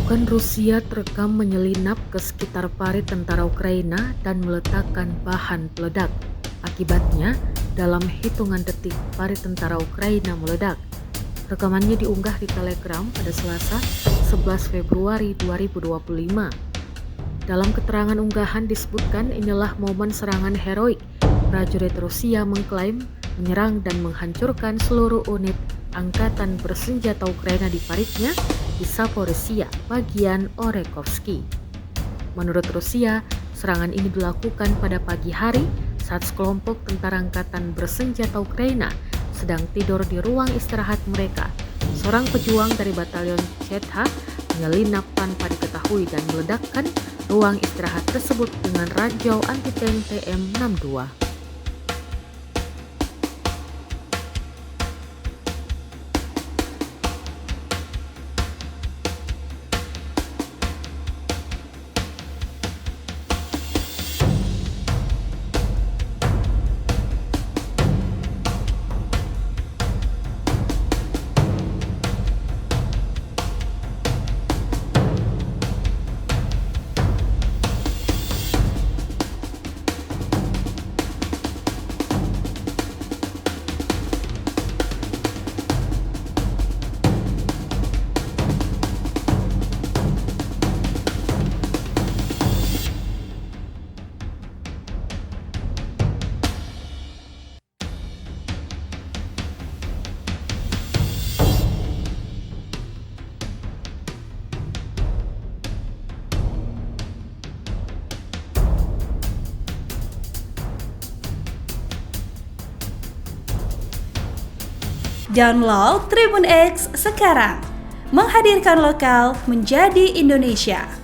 Pasukan Rusia terekam menyelinap ke sekitar parit tentara Ukraina dan meletakkan bahan peledak. Akibatnya, dalam hitungan detik, parit tentara Ukraina meledak. Rekamannya diunggah di Telegram pada Selasa, 11 Februari 2025. Dalam keterangan unggahan disebutkan inilah momen serangan heroik. Prajurit Rusia mengklaim menyerang dan menghancurkan seluruh unit angkatan bersenjata Ukraina di paritnya di Zaporizhia, bagian Orekhovsky. Menurut Rusia, serangan ini dilakukan pada pagi hari saat sekelompok tentara angkatan bersenjata Ukraina sedang tidur di ruang istirahat mereka. Seorang pejuang dari batalion Chetha menyelinap tanpa diketahui dan meledakkan ruang istirahat tersebut dengan ranjau anti-tank TM62. Download Tribun X sekarang, menghadirkan lokal menjadi Indonesia.